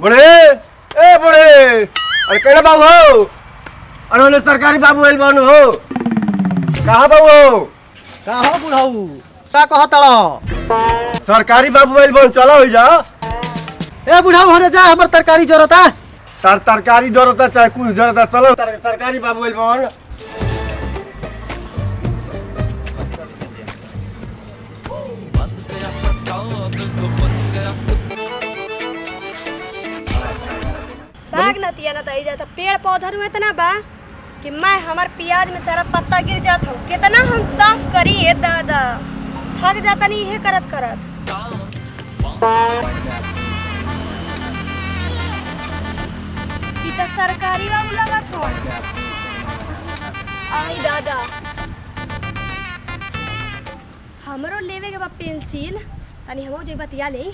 बड़े ए बड़े अरे केना बाबू हो अरे ओले सरकारी बाबू आइल बानू हो कहाँ बाबू हो कहा बुढ़ाऊ का कहत सरकारी बाबू आइल बानू चलो हो जा ए बुढ़ाऊ होने जा हमर तरकारी जरूरत है तरकारी जरूरत है चाहे कुछ जरूरत है चलो सरकारी बाबू आइल बान भाग नतिया ना तई जाता पेड़ पौधा रू इतना बा कि मैं हमार प्याज में सारा पत्ता गिर जात हूँ कितना हम साफ करी है दादा थक जाता नहीं है करत करत ई तो सरकारी बाबू लगत हो आई दादा हमरो लेवे के बा पेंसिल तनी हमो जे बतिया ले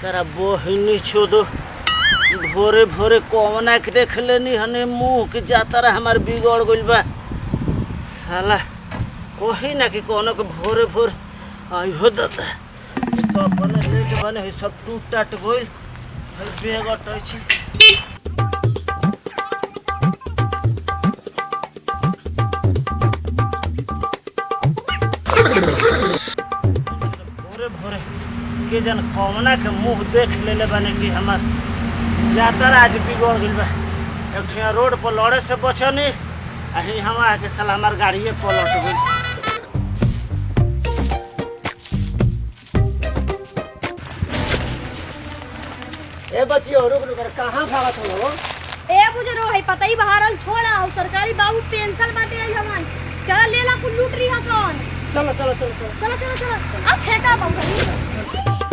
तारा बहिनी छोदो भोरे भोरे कौना के देख लेनी हने मुंह के जाता हमार बिगड़ गइल बा साला कही ना कि कोनो के भोरे भोर आई हो दादा तो अपने लेके बने सब टूट टाट गइल बेग अटै छी भोरे भोरे के जन कौना के मुंह देख लेले बने कि हमार जातर आज बिगड़ गइल बा एक रोड पर लड़े से बचनी अही हम आके साला हमार गाड़िए पलट गइल ए बच्चियो रुक रुक कहां भागत हो ए बुजरो है पता ही बहारल छोड़ा और सरकारी बाबू पेंशन बाटे आई हमन चल लेला कुल लूट रही हसन चलो चलो चलो चलो चलो चलो अब फेंका बाबू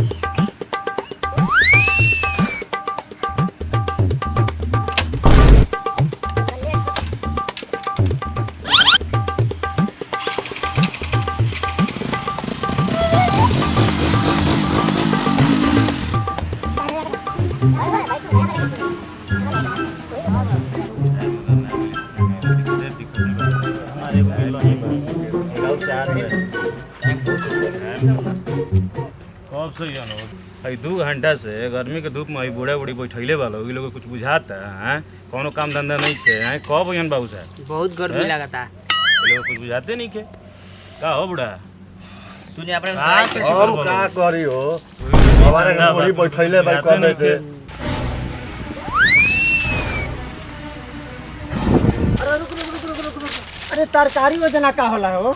कब से भाई 2 घंटा से गर्मी के धूप में बूढ़ा बूढ़ी बैठैले वाला लोग कुछ बुझाता है कोनो काम धंधा नहीं थे हैं कब अयन बाबू साहब बहुत गर्मी लगता लोग कुछ बुझाते नहीं के का हो बूढ़ा तूने अपने हम का करी हो हमारे के बूढ़ी बैठैले भाई कह देते अरे तरकारी योजना का होला हो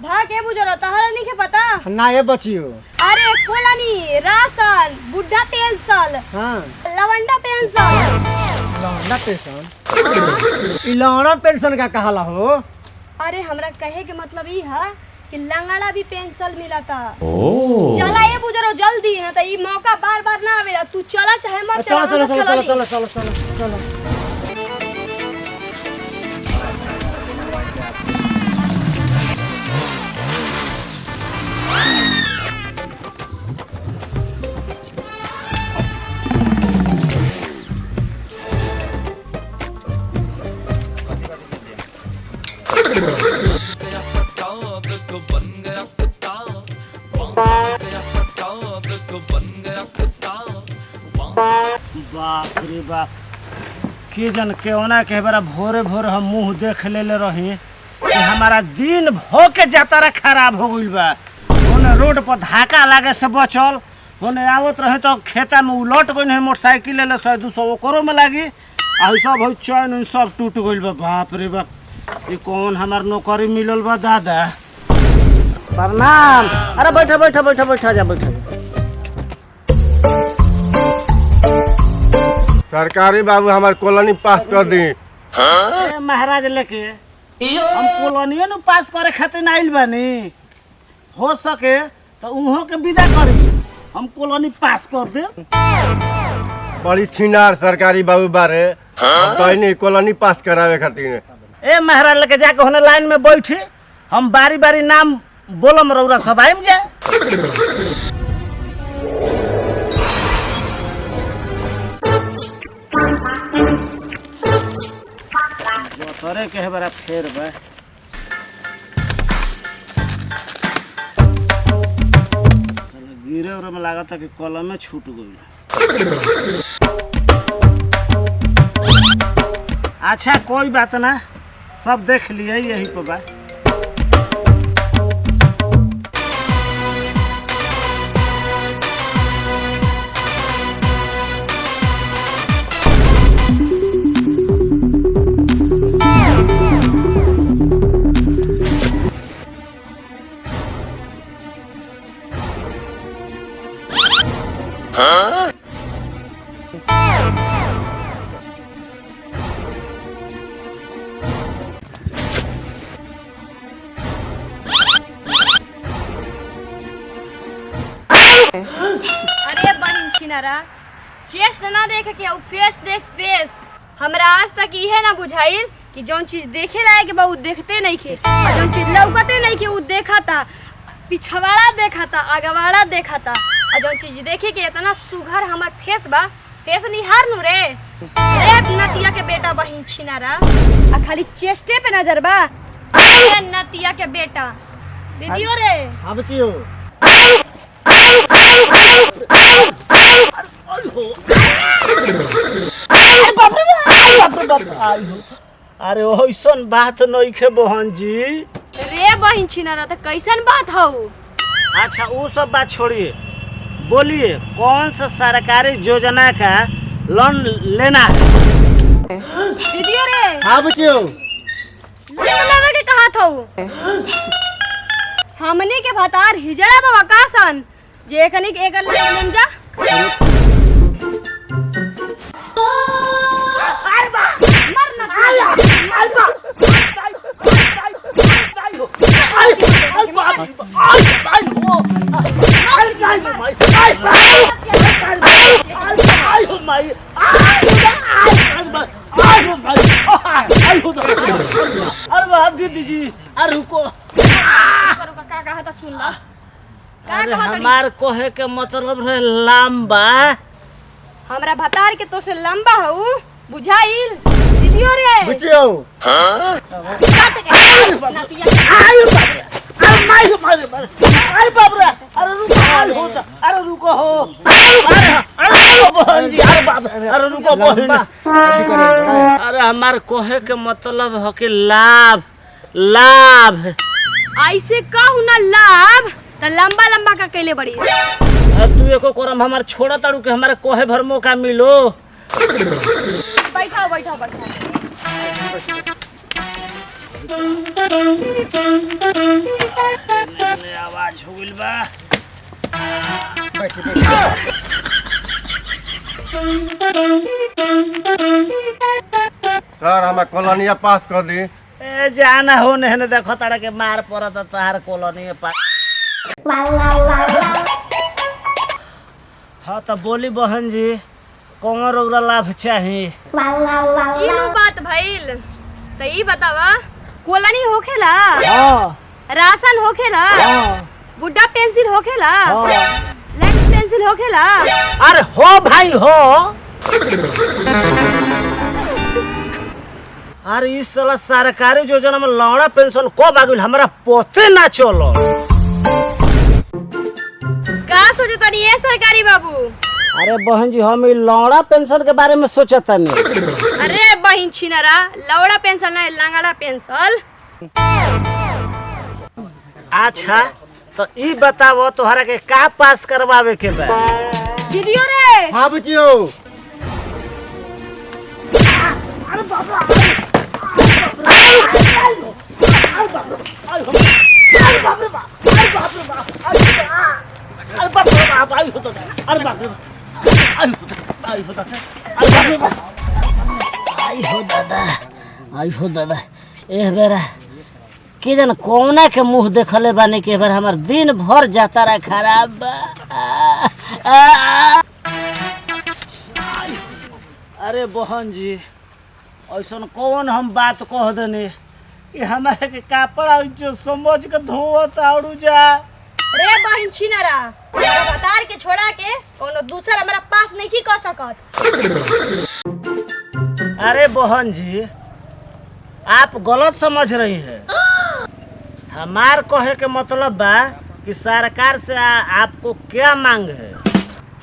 भाग के बुजरो तहरा नहीं के पता ना ये बच्चियो अरे कोलानी राशन बुढ़ा पेंशन हां लवंडा पेंशन लौंडा पेंशन ई लौंडा पेंशन का कहला हो अरे हमरा कहे के मतलब ई है कि लंगड़ा भी पेंशन मिलता चला ये बुजरो जल्दी है तो ई मौका बार बार ना आवेला तू चला चाहे मत चलो चलो चला चलो चलो चलो चलो चलो बाप रे बाप के जन केवना के बारा भोरे भोरे हम मुंह देख लेले रही कि हमारा दिन भो के जातारा खराब हो गइल बा ओने रोड पर धाका लागे से बचल ओने आवत रहे तो खेता में उलट गइल है मोटरसाइकिल ले 100-200 ओकरो में लागी आ सब हो चैन सब टूट गइल बा बाप रे बाप ये कौन हमार नौकरी मिलल बा दादा प्रणाम अरे बैठा बैठा बैठा बैठा जा बैठा सरकारी बाबू हमार कॉलोनी पास कर दी महाराज लेके हम कॉलोनिया नु पास करे खातिर आइल बानी हो सके तो उहो के विदा करी हम कॉलोनी पास कर दे बड़ी छिनार सरकारी बाबू बारे कहनी कॉलोनी पास करावे खातिर ए महाराज लेके जाके होने लाइन में बैठी हम बारी बारी नाम बोलम रौरा सब आइम जा। तोरे के बड़ा फेर बा गिरे उरे में लागत कि कलम में छूट गई। अच्छा कोई बात ना, सब देख लिए यही पे बा। अरे बहन छिनारा, चेस्ट ना देखे के फेस देख फेस। हमरा आज तक इहे ना बुझाइल कि जौन चीज देखे लायक बा उ देखते नहीं खे, और जौन चीज लौकते नहीं खे उ देखता, पिछवाड़ा देखता, आगवाड़ा देखता, और जौन चीज देखे के इतना सुघर हमर फेस बा, फेस निहार नु रे। रे नतिया के बेटा बहन छिनारा, आ खाली चेस्टे पे नजर बा। रे नतिया के बेटा दीदियो रे। अब चियो अरे ओइसन बात नहीं खे बहन जी। रे बहन छिनारा तो कैसन बात हौ? अच्छा वो सब बात छोड़िए, बोलिए कौन सा सरकारी योजना का लोन लेना है? दीदियो रे अब चियो लोन लेवे के कहा था? हमनी के भतार हिजड़ा बाबा कासन जे कनी के एकर लेन जा। अरे दीदी जी अरे रुको, का कहा था सुन ला। का अरे कहा तड़ी? हमार कहे के मतलब है लंबा। हमरा भतार के तो से लंबा हौ बुझाइल। दीदियो रे बुचियो अरे रुको हो, अरे बहन जी, अरे रुको बहन। अरे हमार कहे के मतलब है कि लाभ लाभ। ऐसे कहू ना लाभ त लंबा लंबा का कैले बड़ी। अब तू एको करम हमार छोड़ा ताड़ू के हमारे कोहे भर मौका मिलो। बैठाओ बैठाओ बैठाओ। आवाज हो गइल बा। सर हमें कॉलोनिया पास कर दी। ए जाना हो ने देखो तारा के मार पड़त तहार कॉलोनी में पा। हाँ तो बोली बहन जी कौन रौरा लाभ चाहिए? इनु बात भइल त ई बतावा, कोलानी होखेला, हाँ राशन होखेला, हाँ बुड्ढा पेंसिल होखेला, हाँ। लेग पेंसिल होखेला। अरे हो भाई हो। अरे इस साला सरकारी योजना में लौड़ा पेंशन कब आ गइल हमरा पते ना चलो। का सोचे तनी ये सरकारी बाबू? अरे बहन जी हम लौड़ा पेंशन के बारे में सोचता नहीं। अरे बहिन छिनरा, लौड़ा पेंसिल नहीं लंगड़ा पेंसिल। अच्छा तो ई बताओ तोहरा के का पास करवावे के बा? दीदियो रे हाँ बुचियो आई हो दादा ए बेरा के जन कौना के मुंह देखले बाने के बार हमार दिन भर जाता रहा खराब बा। अरे बहन जी ऐसन कौन हम बात कह देने कि हमारे के कपड़ा जो समझ के धोवत आड़ू जा। रे बहन छिनरा, बतार के छोड़ा के कोनो दूसरा हमारा पास नहीं कर सकत। अरे बहन जी, आप गलत समझ रही हैं। हमार कहे के मतलब बा कि सरकार से आपको क्या मांग है।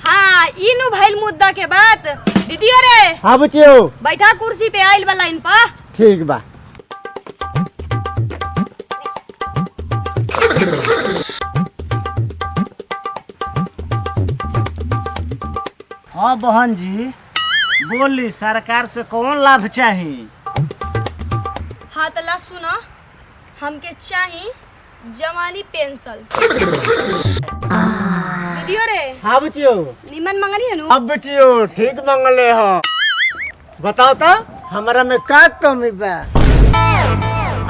हाँ, इनु भइल मुद्दा के बात। दीदियो रे, हाँ बच्चियो, बैठा कुर्सी पे आइल बा लाइन पर। ठीक बा। हाँ बहन जी, बोली सरकार से कौन लाभ चाहिए। हाँ तो ला सुनो, हमके चाही जवानी पेंशन। दीदियो रे, हाँ बच्चियो, निमन मंगनी है नु? अब बच्चियो ठीक मंगले हो। बताओ तो हमारा में का कमी बा?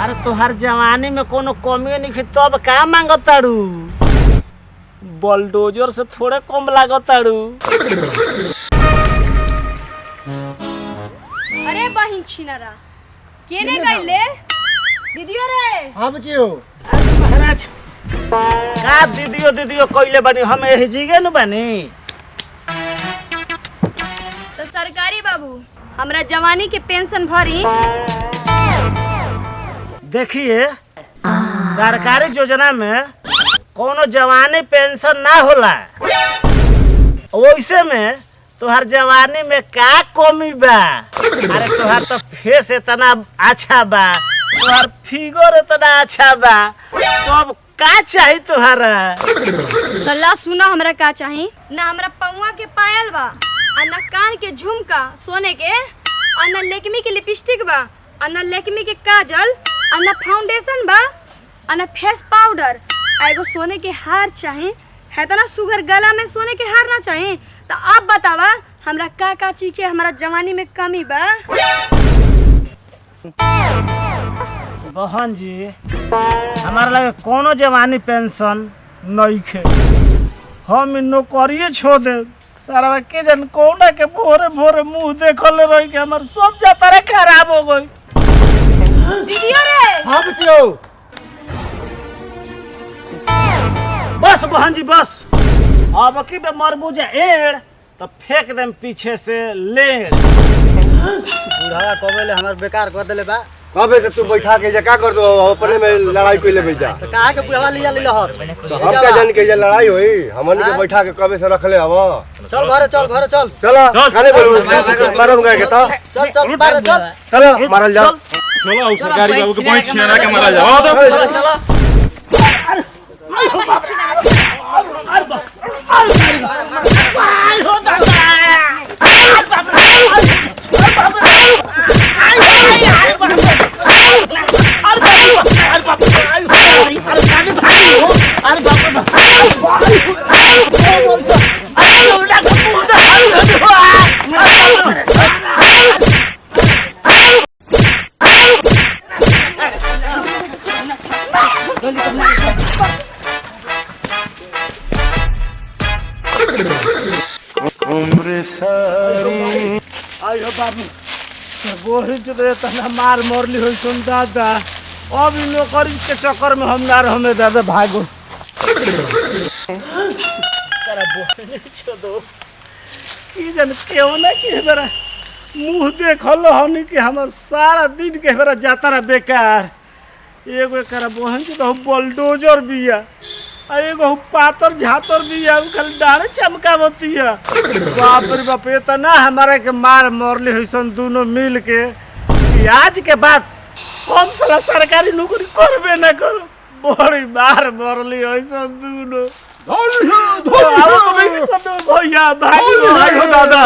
अरे तोहर जवानी में कोनो कमी नहीं, तब का मांगताड़ू? बुलडोजर से थोड़े कम लागताड़ू। अरे बहिन छिनरा, केने गइले? दीदियो रे, हाँ बच्चियो, महाराज का दीदियो दीदियो कइले बानी, हम यही जीगे न बानी। तो सरकारी बाबू हमरा जवानी के पेंशन भरी। देखिए, सरकारी योजना में कोनो जवानी पेंशन ना होला। वैसे में तोहर जवानी में का कमी बा? अरे तोहर तो फेस इतना अच्छा बा, तोहर फिगर इतना अच्छा बा, तो अब का चाहिए तोहरा? तो ला सुना, हमरा का चाही ना? हमरा पौवा के पायल बा, आ ना कान के झुमका सोने के, आ ना लेकमी के लिपस्टिक बा, आ ना लेकमी के काजल, आ ना फाउंडेशन बा, आ ना फेस पाउडर। आ एगो सोने के हार चाही। है तो ना सुगर गला में सोने के हार ना चाही। तो आप बतावा हमरा का चीज के हमारा जवानी में कमी बा? बहन जी, हमारा लगे कोनो जवानी पेंशन नहीं खे। हम इन नौकरिए छोड़ दे सारा के जन कोना के भोरे भोरे मुंह देखल रही के हमार सब जाता खराब हो गई। दीदियो रे, हाँ बच्चियो, बस बहन जी बस, अब की बे मरबूजा एड़ तो फेंक देम पीछे से लेड़। बुढ़ावा कबेले हमार बेकार कर देले बा। कबे से तू बैठा के का कर दो, अपने में लड़ाई कोई ले बैठ जा। कहा के बुढ़ावा लिया ले लहर। तो हम क्या जान के ये लड़ाई होई, हमन के बैठा के कबे से रख ले। अब चल घरे चल, घरे चल। चलो खाने मारम गए के तो चल चल बाहर चल। चलो मारल जाओ। चलो आओ सरकारी बाबू के पॉइंट छिना के मारा जाओ। चलो चलो। आयो बाबू, गोही जो दे तना मार मोरली हो सुन दादा। अब इन नौकरी के चक्कर में हम ना रहे दादा, भागो। तेरा बोले छोड़ो की जन क्यों ना कि मेरा मुंह देखल हनी कि हमर सारा दिन के मेरा जाता रहा बेकार। एगो एकरा बहन के तो बुलडोजर बिया, आ एगो पातर झातर बिया, खाली डारे चमकावतिया। बाप रे बाप, इतना हमारे के मार मोरली हसन दोनों मिल के कि आज के बाद हम साला सरकारी नौकरी करबे ना करो। बड़ी मार मोरली हसन दोनों। भैया भाई दादा।